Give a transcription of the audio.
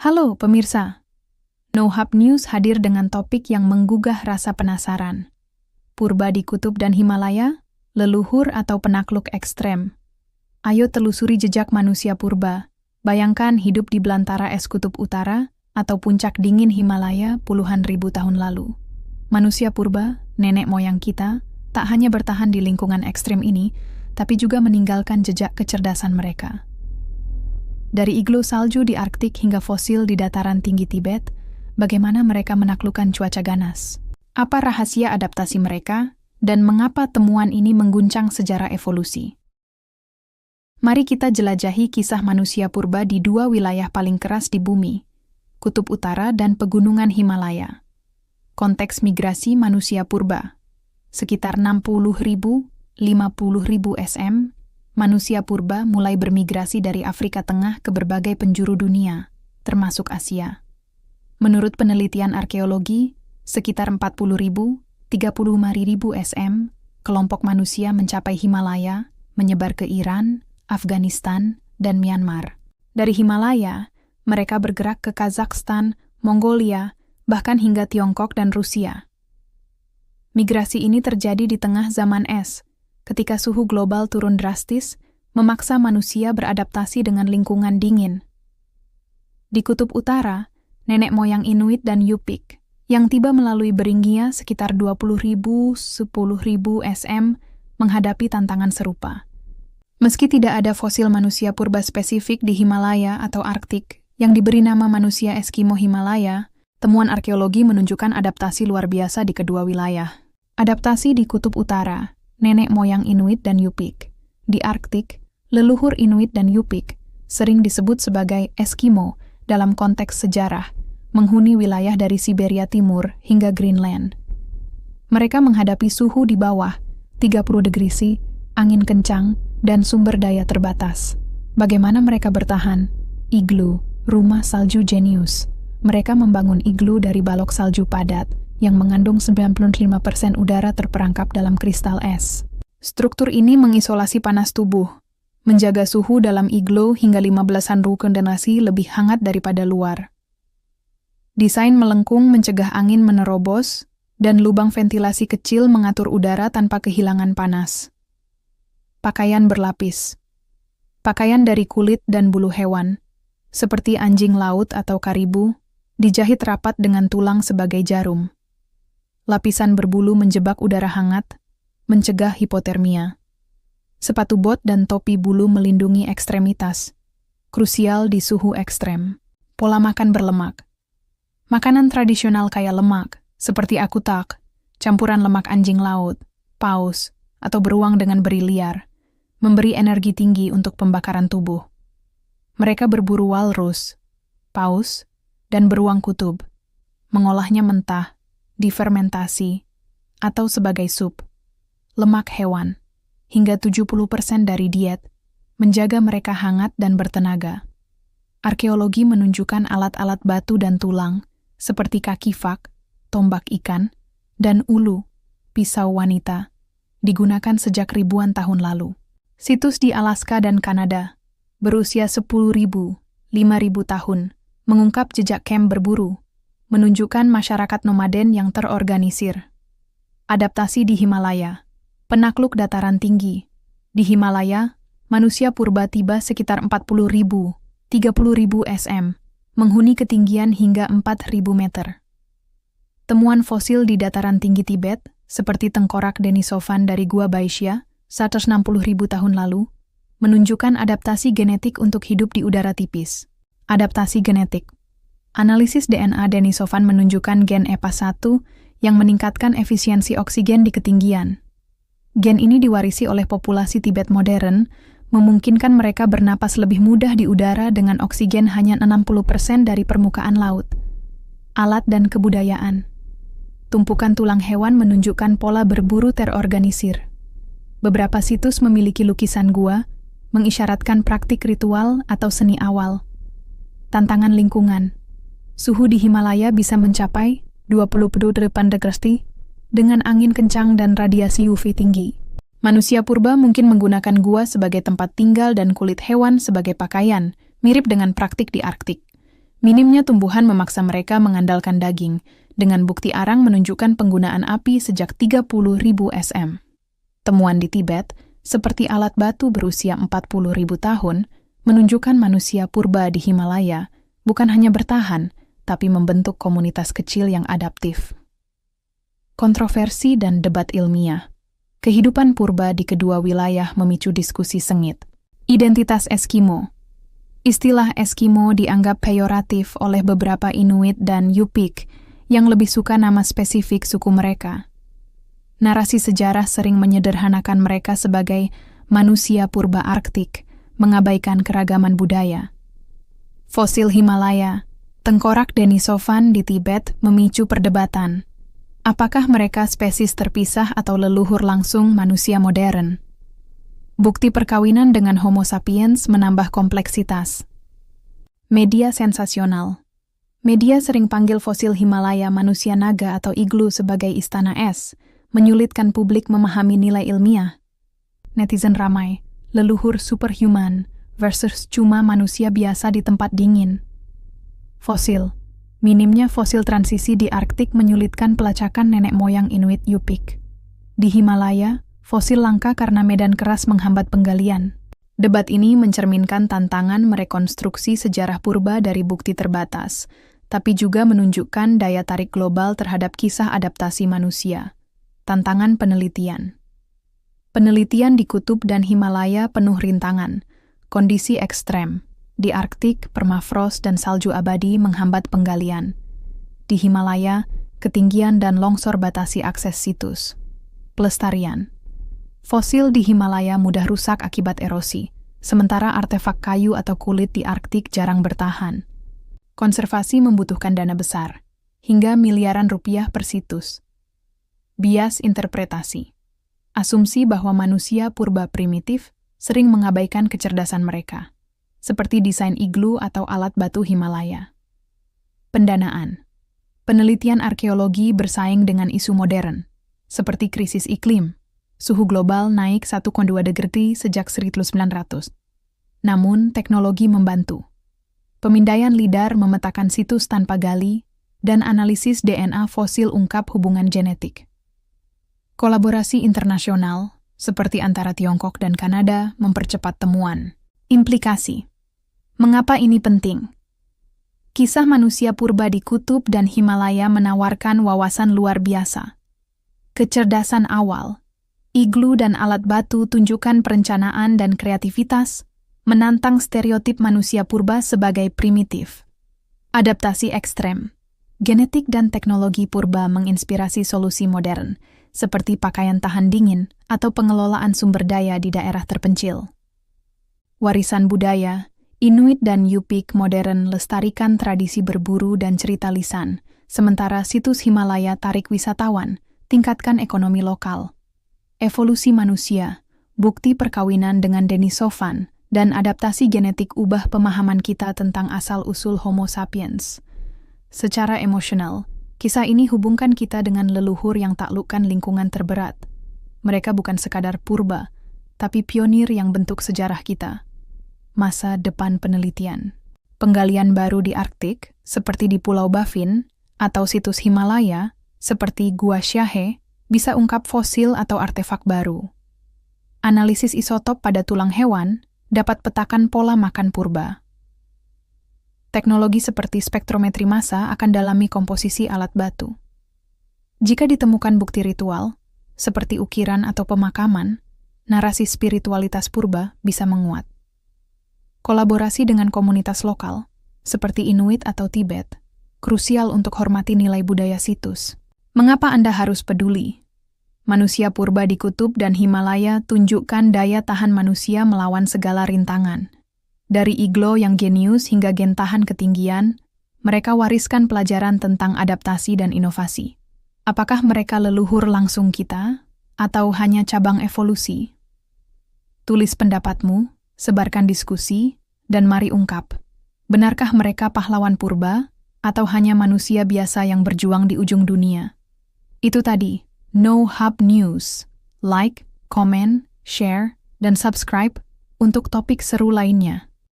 Halo pemirsa, NoHub News hadir dengan topik yang menggugah rasa penasaran. Purba di kutub dan Himalaya, leluhur atau penakluk ekstrem. Ayo telusuri jejak manusia purba. Bayangkan hidup di belantara es kutub utara atau puncak dingin Himalaya puluhan ribu tahun lalu. Manusia purba, nenek moyang kita, tak hanya bertahan di lingkungan ekstrem ini, tapi juga meninggalkan jejak kecerdasan mereka. Dari iglo salju di Arktik hingga fosil di dataran tinggi Tibet, bagaimana mereka menaklukkan cuaca ganas? Apa rahasia adaptasi mereka, dan mengapa temuan ini mengguncang sejarah evolusi? Mari kita jelajahi kisah manusia purba di dua wilayah paling keras di bumi, Kutub Utara dan Pegunungan Himalaya. Konteks migrasi manusia purba. Sekitar 60.000, 50.000 SM, manusia purba mulai bermigrasi dari Afrika Tengah ke berbagai penjuru dunia, termasuk Asia. Menurut penelitian arkeologi, sekitar 40.000, 35.000 SM, kelompok manusia mencapai Himalaya, menyebar ke Iran, Afghanistan, dan Myanmar. Dari Himalaya, mereka bergerak ke Kazakhstan, Mongolia, bahkan hingga Tiongkok dan Rusia. Migrasi ini terjadi di tengah zaman es, ketika suhu global turun drastis, memaksa manusia beradaptasi dengan lingkungan dingin. Di Kutub Utara, nenek moyang Inuit dan Yupik, yang tiba melalui Beringia sekitar 20.000, 10.000 SM, menghadapi tantangan serupa. Meski tidak ada fosil manusia purba spesifik di Himalaya atau Arktik, yang diberi nama manusia Eskimo Himalaya, temuan arkeologi menunjukkan adaptasi luar biasa di kedua wilayah. Adaptasi di Kutub Utara, nenek moyang Inuit dan Yupik. Di Arktik, leluhur Inuit dan Yupik sering disebut sebagai Eskimo dalam konteks sejarah, menghuni wilayah dari Siberia Timur hingga Greenland. Mereka menghadapi suhu di bawah 30 degree C, angin kencang, dan sumber daya terbatas. Bagaimana mereka bertahan? Iglu, rumah salju jenius. Mereka membangun iglu dari balok salju padat, yang mengandung 95% udara terperangkap dalam kristal es. Struktur ini mengisolasi panas tubuh, menjaga suhu dalam iglo hingga 15-an kondensasi lebih hangat daripada luar. Desain melengkung mencegah angin menerobos, dan lubang ventilasi kecil mengatur udara tanpa kehilangan panas. Pakaian berlapis. Pakaian dari kulit dan bulu hewan, seperti anjing laut atau karibu, dijahit rapat dengan tulang sebagai jarum. Lapisan berbulu menjebak udara hangat, mencegah hipotermia. Sepatu bot dan topi bulu melindungi ekstremitas, krusial di suhu ekstrem. Pola makan berlemak. Makanan tradisional kaya lemak, seperti akutak, campuran lemak anjing laut, paus, atau beruang dengan beri liar, memberi energi tinggi untuk pembakaran tubuh. Mereka berburu walrus, paus, dan beruang kutub, mengolahnya mentah, difermentasi, atau sebagai sup. Lemak hewan, hingga 70% dari diet, menjaga mereka hangat dan bertenaga. Arkeologi menunjukkan alat-alat batu dan tulang, seperti kaki fak, tombak ikan, dan ulu, pisau wanita, digunakan sejak ribuan tahun lalu. Situs di Alaska dan Kanada, berusia 10.000, 5.000 tahun, mengungkap jejak camp berburu, menunjukkan masyarakat nomaden yang terorganisir. Adaptasi di Himalaya. Penakluk dataran tinggi. Di Himalaya, manusia purba tiba sekitar 40.000, 30.000 SM, menghuni ketinggian hingga 4.000 meter. Temuan fosil di dataran tinggi Tibet, seperti tengkorak Denisovan dari Gua Baishya, 160.000 tahun lalu, menunjukkan adaptasi genetik untuk hidup di udara tipis. Adaptasi genetik. Analisis DNA Denisovan menunjukkan gen EPA1 yang meningkatkan efisiensi oksigen di ketinggian. Gen ini diwarisi oleh populasi Tibet modern, memungkinkan mereka bernapas lebih mudah di udara dengan oksigen hanya 60% dari permukaan laut. Alat dan kebudayaan. Tumpukan tulang hewan menunjukkan pola berburu terorganisir. Beberapa situs memiliki lukisan gua, mengisyaratkan praktik ritual atau seni awal. Tantangan lingkungan. Suhu di Himalaya bisa mencapai 28 derajat dengan angin kencang dan radiasi UV tinggi. Manusia purba mungkin menggunakan gua sebagai tempat tinggal dan kulit hewan sebagai pakaian, mirip dengan praktik di Arktik. Minimnya tumbuhan memaksa mereka mengandalkan daging, dengan bukti arang menunjukkan penggunaan api sejak 30.000 SM. Temuan di Tibet, seperti alat batu berusia 40.000 tahun, menunjukkan manusia purba di Himalaya bukan hanya bertahan, tapi membentuk komunitas kecil yang adaptif. Kontroversi dan debat ilmiah. Kehidupan purba di kedua wilayah memicu diskusi sengit. Identitas Eskimo. Istilah Eskimo dianggap peyoratif oleh beberapa Inuit dan Yupik yang lebih suka nama spesifik suku mereka. Narasi sejarah sering menyederhanakan mereka sebagai manusia purba Arktik, mengabaikan keragaman budaya. Fosil Himalaya, tengkorak Denisovan di Tibet memicu perdebatan. Apakah mereka spesies terpisah atau leluhur langsung manusia modern? Bukti perkawinan dengan Homo sapiens menambah kompleksitas. Media sensasional. Media sering panggil fosil Himalaya manusia naga atau iglu sebagai istana es, menyulitkan publik memahami nilai ilmiah. Netizen ramai, leluhur superhuman versus cuma manusia biasa di tempat dingin. Fosil. Minimnya fosil transisi di Arktik menyulitkan pelacakan nenek moyang Inuit Yupik. Di Himalaya, fosil langka karena medan keras menghambat penggalian. Debat ini mencerminkan tantangan merekonstruksi sejarah purba dari bukti terbatas, tapi juga menunjukkan daya tarik global terhadap kisah adaptasi manusia. Tantangan penelitian. Penelitian di kutub dan Himalaya penuh rintangan. Kondisi ekstrem. Di Arktik, permafrost dan salju abadi menghambat penggalian. Di Himalaya, ketinggian dan longsor batasi akses situs. Pelestarian. Fosil di Himalaya mudah rusak akibat erosi, sementara artefak kayu atau kulit di Arktik jarang bertahan. Konservasi membutuhkan dana besar, hingga miliaran rupiah per situs. Bias interpretasi. Asumsi bahwa manusia purba primitif sering mengabaikan kecerdasan mereka, seperti desain iglu atau alat batu Himalaya. Pendanaan. Penelitian arkeologi bersaing dengan isu modern, seperti krisis iklim. Suhu global naik 1,2 derajat sejak 1900. Namun, teknologi membantu. Pemindaian lidar memetakan situs tanpa gali, dan analisis DNA fosil ungkap hubungan genetik. Kolaborasi internasional, seperti antara Tiongkok dan Kanada, mempercepat temuan. Implikasi. Mengapa ini penting? Kisah manusia purba di kutub dan Himalaya menawarkan wawasan luar biasa. Kecerdasan awal. Iglu dan alat batu tunjukkan perencanaan dan kreativitas, menantang stereotip manusia purba sebagai primitif. Adaptasi ekstrem. Genetik dan teknologi purba menginspirasi solusi modern, seperti pakaian tahan dingin atau pengelolaan sumber daya di daerah terpencil. Warisan budaya, Inuit dan Yupik modern lestarikan tradisi berburu dan cerita lisan, sementara situs Himalaya tarik wisatawan, tingkatkan ekonomi lokal. Evolusi manusia, bukti perkawinan dengan Denisovan, dan adaptasi genetik ubah pemahaman kita tentang asal-usul Homo sapiens. Secara emosional, kisah ini hubungkan kita dengan leluhur yang taklukkan lingkungan terberat. Mereka bukan sekadar purba, tapi pionir yang bentuk sejarah kita. Masa depan penelitian. Penggalian baru di Arktik, seperti di Pulau Baffin, atau situs Himalaya, seperti Gua Syahe, bisa ungkap fosil atau artefak baru. Analisis isotop pada tulang hewan dapat petakan pola makan purba. Teknologi seperti spektrometri massa akan dalami komposisi alat batu. Jika ditemukan bukti ritual, seperti ukiran atau pemakaman, narasi spiritualitas purba bisa menguat. Kolaborasi dengan komunitas lokal, seperti Inuit atau Tibet, krusial untuk hormati nilai budaya situs. Mengapa Anda harus peduli? Manusia purba di kutub dan Himalaya tunjukkan daya tahan manusia melawan segala rintangan. Dari iglo yang jenius hingga gen tahan ketinggian, mereka wariskan pelajaran tentang adaptasi dan inovasi. Apakah mereka leluhur langsung kita, atau hanya cabang evolusi? Tulis pendapatmu, sebarkan diskusi, dan mari ungkap. Benarkah mereka pahlawan purba, atau hanya manusia biasa yang berjuang di ujung dunia? Itu tadi, No Hub News. Like, komen, share, dan subscribe untuk topik seru lainnya.